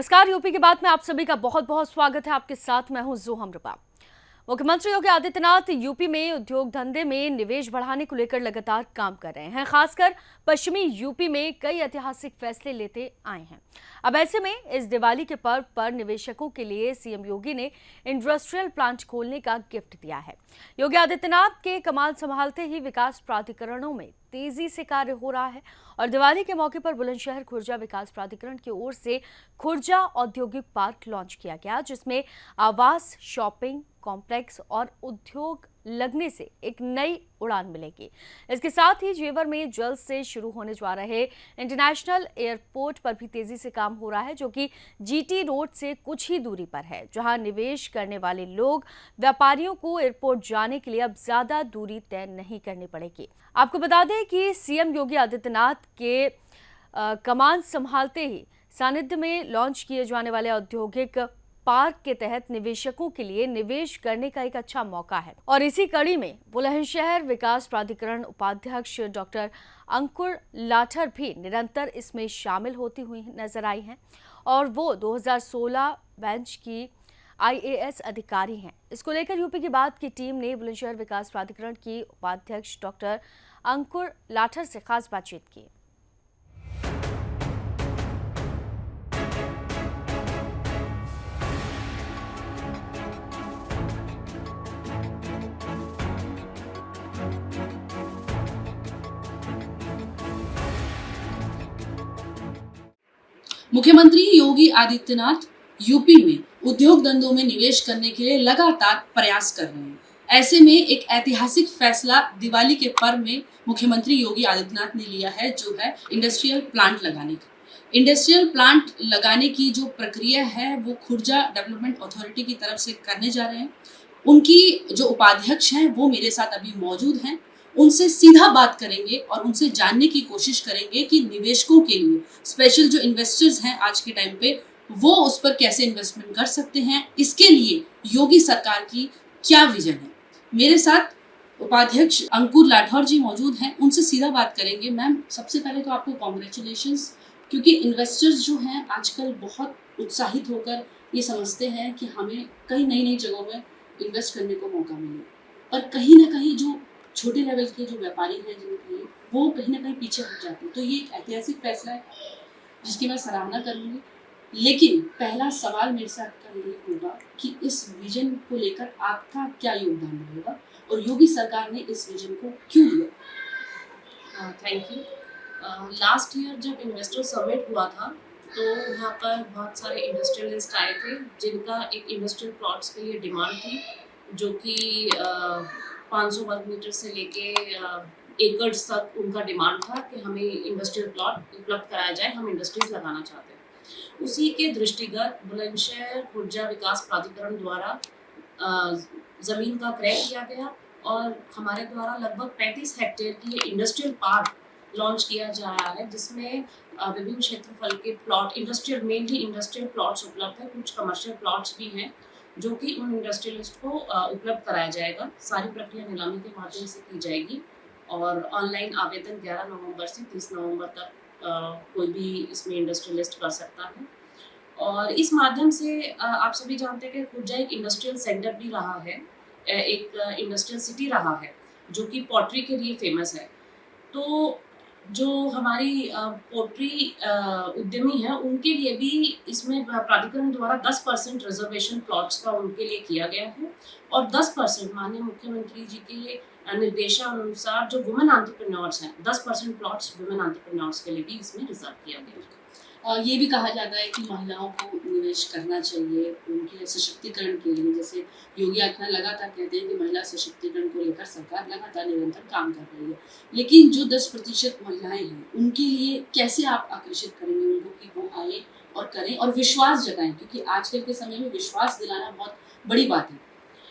नमस्कार। यूपी की बात में आप सभी का बहुत बहुत स्वागत है। आपके साथ मैं हूं जोहम रुपा। मुख्यमंत्री योगी आदित्यनाथ यूपी में उद्योग धंधे में निवेश बढ़ाने को लेकर लगातार काम कर रहे हैं। खासकर पश्चिमी यूपी में कई ऐतिहासिक फैसले लेते आए हैं। अब ऐसे में इस दिवाली के पर्व पर निवेशकों के लिए सीएम योगी ने इंडस्ट्रियल प्लांट खोलने का गिफ्ट दिया है। योगी आदित्यनाथ के कमान संभालते ही विकास प्राधिकरणों में तेजी से कार्य हो रहा है और दिवाली के मौके पर बुलंदशहर खुर्जा विकास प्राधिकरण की ओर से खुर्जा औद्योगिक पार्क लॉन्च किया गया, जिसमें आवास, शॉपिंग कॉम्प्लेक्स और उद्योग लगने से एक नई उड़ान मिलेगी। इसके साथ ही जेवर में जल्द से शुरू होने जा रहे इंटरनेशनल एयरपोर्ट पर भी तेजी से काम हो रहा है, जो कि जीटी रोड से कुछ ही दूरी पर है, जहां निवेश करने वाले लोग व्यापारियों को एयरपोर्ट जाने के लिए अब ज्यादा दूरी तय नहीं करनी पड़ेगी। आपको बता दें कि सीएम योगी आदित्यनाथ के कमान संभालते ही सानिध्य में लॉन्च किए जाने वाले औद्योगिक पार्क के तहत निवेशकों के लिए निवेश करने का एक अच्छा मौका है। और इसी कड़ी में बुलंदशहर विकास प्राधिकरण उपाध्यक्ष डॉक्टर अंकुर लाठर भी निरंतर इसमें शामिल होती हुई नजर आई हैं और वो 2016 बेंच की आईएएस अधिकारी हैं। इसको लेकर यूपी की बात की टीम ने बुलंदशहर विकास प्राधिकरण की उपाध्यक्ष डॉक्टर अंकुर लाठर से खास बातचीत की। मुख्यमंत्री योगी आदित्यनाथ यूपी में उद्योग धंधों में निवेश करने के लिए लगातार प्रयास कर रहे हैं। ऐसे में एक ऐतिहासिक फैसला दिवाली के पर्व में मुख्यमंत्री योगी आदित्यनाथ ने लिया है, जो है इंडस्ट्रियल प्लांट लगाने का। इंडस्ट्रियल प्लांट लगाने की जो प्रक्रिया है वो खुर्जा डेवलपमेंट अथॉरिटी की तरफ से करने जा रहे हैं। उनकी जो उपाध्यक्ष हैं वो मेरे साथ अभी मौजूद हैं। उनसे सीधा बात करेंगे और उनसे जानने की कोशिश करेंगे कि निवेशकों के लिए स्पेशल जो इन्वेस्टर्स हैं आज के टाइम पे वो उस पर कैसे इन्वेस्टमेंट कर सकते हैं, इसके लिए योगी सरकार की क्या विजन है। मेरे साथ उपाध्यक्ष अंकुर लाठौर जी मौजूद हैं, उनसे सीधा बात करेंगे। मैम, सबसे पहले तो आपको कॉन्ग्रेचुलेशंस, क्योंकि इन्वेस्टर्स जो हैं आजकल बहुत उत्साहित होकर ये समझते हैं कि हमें कई नई नई जगहों में इन्वेस्ट करने को मौका मिले, और कहीं ना कहीं जो छोटे लेवल के जो व्यापारी हैं जिनके वो कहीं ना कहीं पीछे हट जाते हैं। तो ये एक ऐतिहासिक फैसला है जिसकी मैं सराहना करूँगी। लेकिन पहला सवाल मेरे से आपका ये होगा कि इस विजन को लेकर आपका क्या योगदान रहेगा और योगी सरकार ने इस विजन को क्यों लिया? Thank you. लास्ट ईयर जब इन्वेस्टर समिट हुआ था तो वहाँ पर बहुत सारे इंडस्ट्रियलिस्ट आए थे जिनका एक इंडस्ट्रियल प्लॉट्स के लिए डिमांड थी, जो कि 500 वर्ग मीटर से लेके एकड़ तक उनका डिमांड था कि हमें इंडस्ट्रियल प्लॉट उपलब्ध कराया जाए, हम इंडस्ट्रीज लगाना चाहते हैं। उसी के दृष्टिगत बुलंदशहर खुर्जा विकास प्राधिकरण द्वारा ज़मीन का क्रय किया गया और हमारे द्वारा लगभग 35 हेक्टेयर की ये इंडस्ट्रियल पार्क लॉन्च किया जा रहा है, जिसमें विभिन्न क्षेत्रफल के प्लॉट मेनली इंडस्ट्रियल प्लॉट्स उपलब्ध है। कुछ कमर्शियल प्लॉट्स भी हैं जो कि उन इंडस्ट्रियलिस्ट को उपलब्ध कराया जाएगा। सारी प्रक्रिया नीलामी के माध्यम से की जाएगी और ऑनलाइन आवेदन 11 नवंबर से 30 नवंबर तक कोई भी इसमें इंडस्ट्रियलिस्ट कर सकता है। और इस माध्यम से आप सभी जानते हैं कि खुर्जा एक इंडस्ट्रियल सेंटर भी रहा है, एक इंडस्ट्रियल सिटी रहा है जो कि पॉटरी के लिए फेमस है। तो जो हमारी पोल्ट्री उद्यमी है उनके लिए भी इसमें प्राधिकरण द्वारा 10% रिजर्वेशन प्लॉट्स का उनके लिए किया गया है और 10% माननीय मुख्यमंत्री जी के निर्देशानुसार जो वुमेन एंटरप्रेन्योर्स हैं 10% प्लॉट्स वुमेन एंटरप्रेन्योर्स के लिए भी इसमें रिजर्व किया गया है। ये भी कहा जाता है कि महिलाओं को निवेश करना चाहिए उनके सशक्तिकरण के लिए। जैसे योगी आदित्यनाथ लगातार कहते हैं कि महिला सशक्तिकरण को लेकर सरकार लगातार निरंतर काम कर रही है, लेकिन जो 10% महिलाएं हैं उनके लिए कैसे आप आकर्षित करेंगे उनको कि वो आए और करें और विश्वास जगाएं, क्योंकि आजकल के समय में विश्वास दिलाना बहुत बड़ी बात है।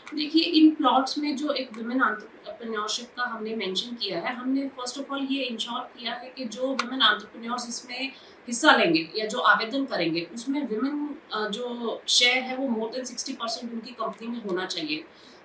देखिए, इन प्लॉट्स में जो एक वुमेन एंटरप्रेन्योरशिप का हमने मेंशन किया है, हमने फर्स्ट ऑफ ऑल ये इंश्योर किया है कि जो वुमेन एंटरप्रेन्योर्स इसमें हिस्सा लेंगे या जो आवेदन करेंगे उसमें विमेन जो शेयर है वो मोर देन 60% उनकी कंपनी में होना चाहिए,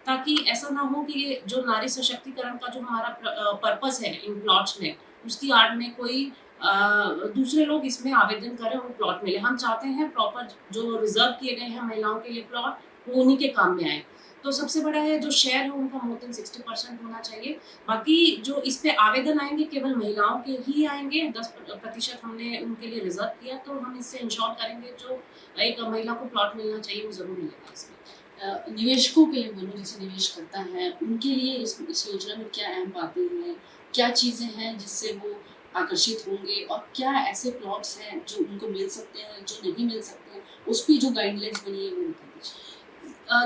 ताकि ऐसा ना हो कि ये जो नारी सशक्तिकरण का जो हमारा पर्पस है इन प्लॉट्स में उसकी आड़ में कोई दूसरे लोग इसमें आवेदन करें, उनको प्लॉट मिले। हम चाहते हैं प्रॉपर जो रिजर्व किए गए हैं महिलाओं के लिए प्लॉट, वो उन्हीं के काम में आए। तो सबसे बड़ा है जो शेयर है उनका मोर देन 60% होना चाहिए। बाकी जो इस पे आवेदन आएंगे केवल महिलाओं के ही आएंगे, 10% हमने उनके लिए रिजर्व किया। तो हम इससे इंश्योर करेंगे जो एक महिला को प्लॉट मिलना चाहिए वो जरूर मिलेगा इसमें। निवेशकों के लिए बोलो, जैसे निवेश करता है उनके लिए इस योजना में क्या अहम बातें हैं, क्या चीज़ें हैं जिससे वो आकर्षित होंगे, और क्या ऐसे प्लॉट्स हैं जो उनको मिल सकते हैं, जो नहीं मिल सकते हैं, उस पर जो गाइडलाइंस बनी है वो बता दीजिए।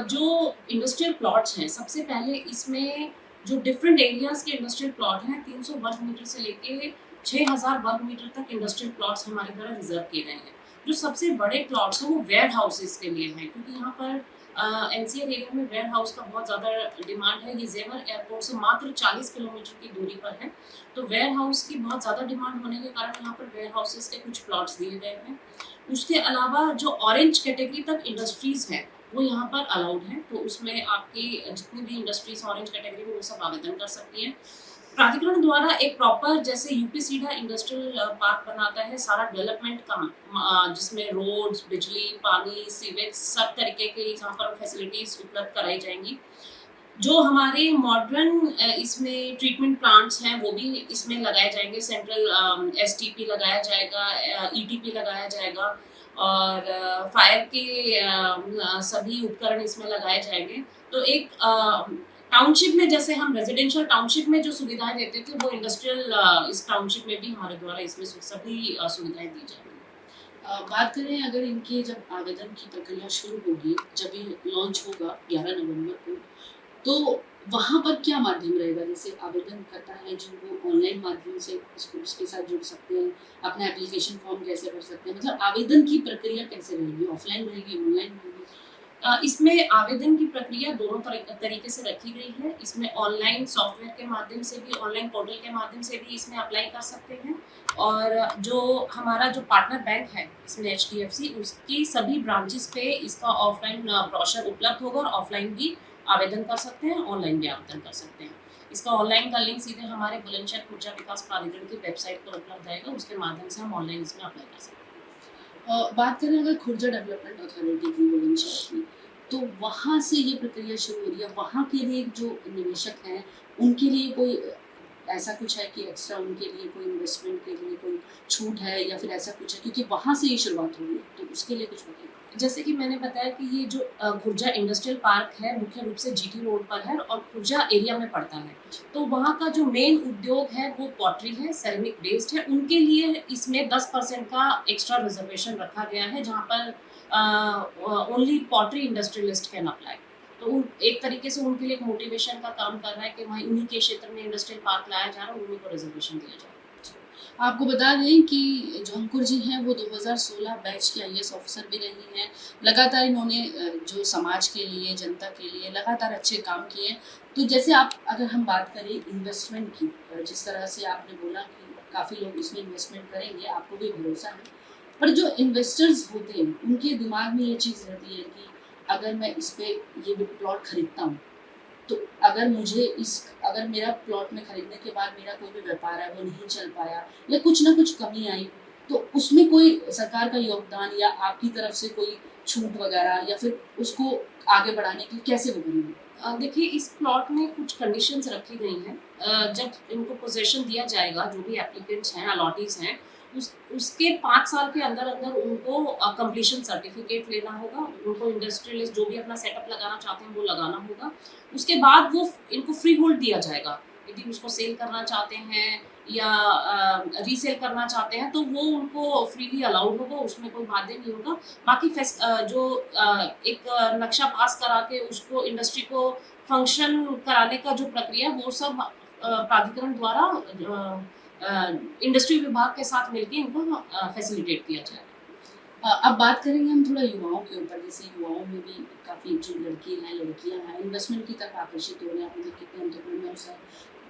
जो इंडस्ट्रियल प्लॉट्स हैं, सबसे पहले इसमें जो डिफरेंट एरियाज के इंडस्ट्रियल प्लॉट हैं, 300 वर्ग मीटर से लेके 6000 वर्ग मीटर तक इंडस्ट्रियल प्लॉट्स हमारे द्वारा रिजर्व किए गए हैं। जो सबसे बड़े प्लॉट्स हैं वो वेयर हाउसेस के लिए हैं, क्योंकि यहाँ पर एनसीआर एरिया में वेयर हाउस का बहुत ज़्यादा डिमांड है। ये जेवर एयरपोर्ट से मात्र 40 किलोमीटर की दूरी पर है। तो वेयर हाउस की बहुत ज़्यादा डिमांड होने के कारण यहाँ पर वेयर हाउसेस के कुछ प्लॉट्स दिए गए हैं। उसके अलावा जो ऑरेंज कैटेगरी तक इंडस्ट्रीज़ हैं वो यहाँ पर अलाउड है। तो उसमें आपकी जितनी भी इंडस्ट्रीज ऑरेंज कैटेगरी में वो सब आवेदन कर सकती हैं। प्राधिकरण द्वारा एक प्रॉपर जैसे यूपी सीडा इंडस्ट्रियल पार्क बनाता है, सारा डेवलपमेंट का जिसमें रोड्स, बिजली, पानी, सीवेज सब तरीके के यहाँ पर फैसिलिटीज उपलब्ध कराई जाएंगी। जो हमारे मॉडर्न इसमें ट्रीटमेंट प्लांट्स हैं वो भी इसमें लगाए जाएंगे। सेंट्रल एसटीपी लगाया जाएगा, ईटीपी लगाया जाएगा, और फायर के सभी उपकरण इसमें लगाए जाएंगे। तो एक टाउनशिप में जैसे हम रेजिडेंशियल टाउनशिप में जो सुविधाएं देते थे वो इंडस्ट्रियल इस टाउनशिप में भी हमारे द्वारा इसमें सभी सुविधाएं दी जाएंगी। बात करें अगर इनके जब आवेदन की प्रक्रिया शुरू होगी, जब ये लॉन्च होगा 11 नवंबर को, तो वहाँ पर क्या माध्यम रहेगा? जैसे आवेदन करता है जो वो ऑनलाइन माध्यम से इसके साथ जुड़ सकते हैं, अपना एप्लीकेशन फॉर्म कैसे भर सकते हैं, मतलब आवेदन की प्रक्रिया कैसे रहेगी, ऑफलाइन रहेगी, ऑनलाइन रहेगी? इसमें आवेदन की प्रक्रिया दोनों तरीके से रखी गई है। इसमें ऑनलाइन सॉफ्टवेयर के माध्यम से भी, ऑनलाइन पोर्टल के माध्यम से भी इसमें अप्लाई कर सकते हैं। और जो हमारा जो पार्टनर बैंक है इसमें HDFC, उसकी सभी ब्रांचेस पे इसका ऑफलाइन ब्रोशर उपलब्ध होगा, और ऑफलाइन भी आवेदन कर सकते हैं, ऑनलाइन भी आवेदन कर सकते हैं। इसका ऑनलाइन का लिंक सीधे हमारे बुलंदशहर खुर्जा विकास प्राधिकरण की वेबसाइट पर उपलब्ध रहेगा, उसके माध्यम से हम ऑनलाइन इसमें अप्लाई कर सकते हैं। बात करें अगर खुर्जा डेवलपमेंट अथॉरिटी की बुलंदशहर की, तो वहाँ से ये प्रक्रिया शुरू हो रही है। वहाँ के लिए जो निवेशक हैं उनके लिए कोई ऐसा कुछ है कि एक्स्ट्रा उनके लिए कोई इन्वेस्टमेंट के लिए कोई छूट है, या फिर ऐसा कुछ है क्योंकि वहाँ से ये शुरुआत हो रही है, तो उसके लिए कुछ बताइए। जैसे कि मैंने बताया कि ये जो खुर्जा इंडस्ट्रियल पार्क है मुख्य रूप से GT रोड पर है और खुर्जा एरिया में पड़ता है। तो वहाँ का जो मेन उद्योग है वो पॉटरी है, सेरेमिक बेस्ड है। उनके लिए इसमें 10% का एक्स्ट्रा रिजर्वेशन रखा गया है, जहाँ पर only pottery industrialist can apply. तो एक तरीके से उनके लिए एक मोटिवेशन का काम कर रहा है कि वहाँ उन्हीं के क्षेत्र में इंडस्ट्रियल पार्क लाया जा रहा है, उन्हीं को रिजर्वेशन दिया जा रहा है। आपको बता दें कि जो अंकुर जी हैं वो 2016 बैच के IAS ऑफिसर भी रही हैं। लगातार इन्होंने जो समाज के लिए, जनता के लिए लगातार अच्छे काम किए हैं। तो जैसे आप अगर हम बात करें इन्वेस्टमेंट की, जिस तरह से आपने बोला कि काफ़ी लोग इसमें इन्वेस्टमेंट करेंगे, आपको भी भरोसा है, पर जो इन्वेस्टर्स होते हैं उनके दिमाग में ये चीज़ रहती है कि अगर मैं इस पर ये प्लॉट खरीदता हूँ, तो अगर मेरा प्लॉट में खरीदने के बाद मेरा कोई भी व्यापार है वो नहीं चल पाया, या कुछ ना कुछ कमी आई, तो उसमें कोई सरकार का योगदान या आपकी तरफ से कोई छूट वगैरह, या फिर उसको आगे बढ़ाने के लिए कैसे वो करेंगे? देखिए, इस प्लॉट में कुछ कंडीशंस रखी गई हैं। जब इनको पोजेशन दिया जाएगा, जो भी एप्लीकेंट्स हैं, अलॉटीज हैं, उसके 5 साल के अंदर अंदर उनको कंप्लीशन सर्टिफिकेट लेना होगा। उनको इंडस्ट्रियलिस्ट जो भी अपना सेटअप लगाना चाहते हैं वो लगाना होगा। उसके बाद वो इनको फ्री होल्ड दिया जाएगा। यदि उसको सेल करना चाहते हैं या रीसेल करना चाहते हैं तो वो उनको फ्रीली अलाउड होगा, उसमें कोई बाध्य नहीं होगा। बाकी एक नक्शा पास करा के उसको इंडस्ट्री को फंक्शन कराने का जो प्रक्रिया वो सब प्राधिकरण द्वारा इंडस्ट्री विभाग के साथ मिलकर इनको फैसिलिटेट किया जाएगा। अब बात करेंगे हम थोड़ा युवाओं के ऊपर। जैसे युवाओं में भी काफ़ी जो लड़के हैं लड़कियां हैं इन्वेस्टमेंट की तरफ आकर्षित हो रहे हैं, अपने कितने एंटरप्रेन्योर्स हैं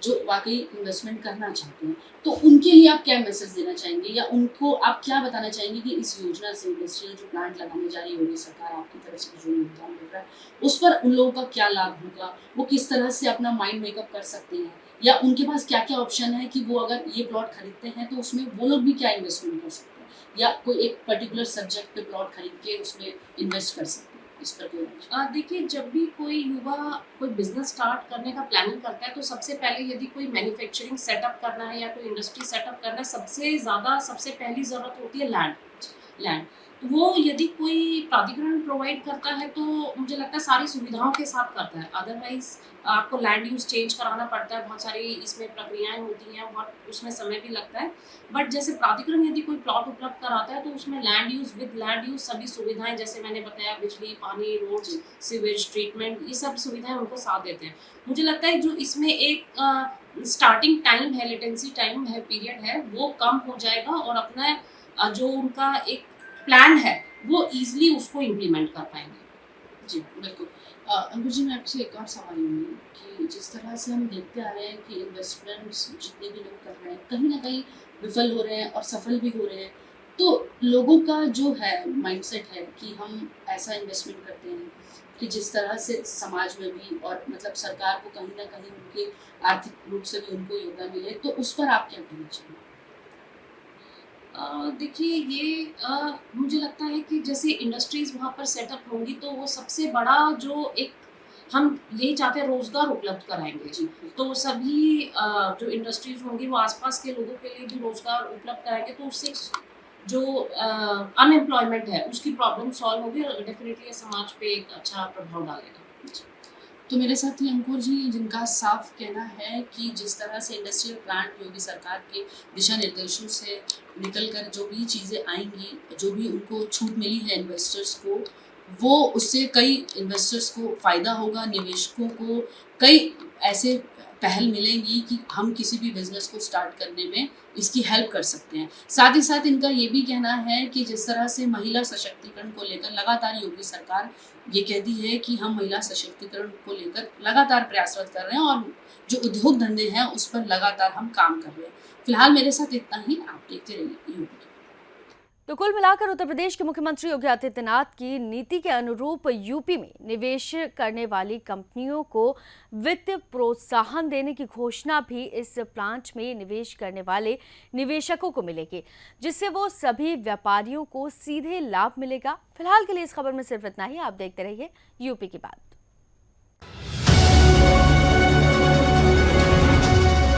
जो वाकई इन्वेस्टमेंट करना चाहते हैं, तो उनके लिए आप क्या मैसेज देना चाहेंगे या उनको आप क्या बताना चाहेंगे कि इस योजना से इंडस्ट्रियल जो प्लांट लगाने जा रही होगी सरकार आपकी तरफ से जो योगदान मिल रहा है उस पर उन लोगों का क्या लाभ होगा, वो किस तरह से अपना माइंड मेकअप कर सकते हैं, या उनके पास क्या क्या ऑप्शन है कि वो अगर ये प्लॉट खरीदते हैं तो उसमें वो लोग भी क्या इन्वेस्टमेंट कर सकते हैं, या कोई एक पर्टिकुलर सब्जेक्ट पे प्लॉट खरीद के उसमें इन्वेस्ट कर सकते हैं, इस पर कोई राय? देखिए, जब भी कोई युवा कोई बिजनेस स्टार्ट करने का प्लानिंग करता है तो सबसे पहले यदि कोई मैन्युफैक्चरिंग सेटअप करना है या कोई इंडस्ट्री सेटअप करना है, सबसे पहली ज़रूरत होती है लैंड। तो वो यदि कोई प्राधिकरण प्रोवाइड करता है तो मुझे लगता है सारी सुविधाओं के साथ करता है। अदरवाइज आपको लैंड यूज़ चेंज कराना पड़ता है, बहुत सारी इसमें प्रक्रियाएं होती हैं, बहुत उसमें समय भी लगता है। बट जैसे प्राधिकरण यदि कोई प्लॉट उपलब्ध कराता है तो उसमें लैंड यूज़ सभी सुविधाएं, जैसे मैंने बताया, बिजली, पानी, रोड, सीवेज ट्रीटमेंट, ये सब सुविधाएं उनको साथ देते हैं। मुझे लगता है जो इसमें एक स्टार्टिंग टाइम है, लेटेंसी टाइम है, पीरियड है, वो कम हो जाएगा और अपना जो उनका एक प्लान है वो ईजिली उसको इम्प्लीमेंट कर पाएंगे। जी, बिल्कुल। अंकुर जी, मैं आपसे एक और सवाल लूँगी कि जिस तरह से हम देखते आ रहे हैं कि इन्वेस्टमेंट्स जितने भी लोग कर रहे हैं कहीं न कहीं विफल हो रहे हैं और सफल भी हो रहे हैं, तो लोगों का जो है माइंडसेट है कि हम ऐसा इन्वेस्टमेंट करते हैं कि जिस तरह से समाज में भी और मतलब सरकार को कहीं न कहीं उनके आर्थिक रूप से भी उनको योगदान मिले, तो उस पर आप क्या कहना चाहेंगे? देखिए, ये मुझे लगता है कि जैसे इंडस्ट्रीज़ वहाँ पर सेटअप होंगी तो वो सबसे बड़ा जो एक हम यही चाहते हैं, रोज़गार उपलब्ध कराएँगे। जी, तो सभी जो इंडस्ट्रीज़ होंगी वो आस-पास के लोगों के लिए भी रोज़गार उपलब्ध कराएँगे, तो उससे जो अनएम्प्लॉयमेंट है उसकी प्रॉब्लम सॉल्व होगी और डेफ़िनिटली ये समाज पे एक अच्छा प्रभाव डालेगा। तो मेरे साथ ही अंकुर जी, जिनका साफ कहना है कि जिस तरह से इंडस्ट्रियल प्लांट योगी सरकार के दिशा निर्देशों से निकल कर जो भी चीज़ें आएंगी, जो भी उनको छूट मिली है इन्वेस्टर्स को, वो उससे कई इन्वेस्टर्स को फ़ायदा होगा, निवेशकों को कई ऐसे पहल मिलेंगी कि हम किसी भी बिज़नेस को स्टार्ट करने में इसकी हेल्प कर सकते हैं। साथ ही साथ इनका ये भी कहना है कि जिस तरह से महिला सशक्तिकरण को लेकर लगातार योगी सरकार ये कहती है कि हम महिला सशक्तिकरण को लेकर लगातार प्रयासरत कर रहे हैं और जो उद्योग धंधे हैं उस पर लगातार हम काम कर रहे हैं। फिलहाल मेरे साथ इतना ही, आप देखते रहिए यूपी। तो कुल मिलाकर उत्तर प्रदेश के मुख्यमंत्री योगी आदित्यनाथ की नीति के अनुरूप यूपी में निवेश करने वाली कंपनियों को वित्त प्रोत्साहन देने की घोषणा भी इस प्लांट में निवेश करने वाले निवेशकों को मिलेगी, जिससे वो सभी व्यापारियों को सीधे लाभ मिलेगा। फिलहाल के लिए इस खबर में सिर्फ इतना ही। आप देखते रहिए यूपी की बात।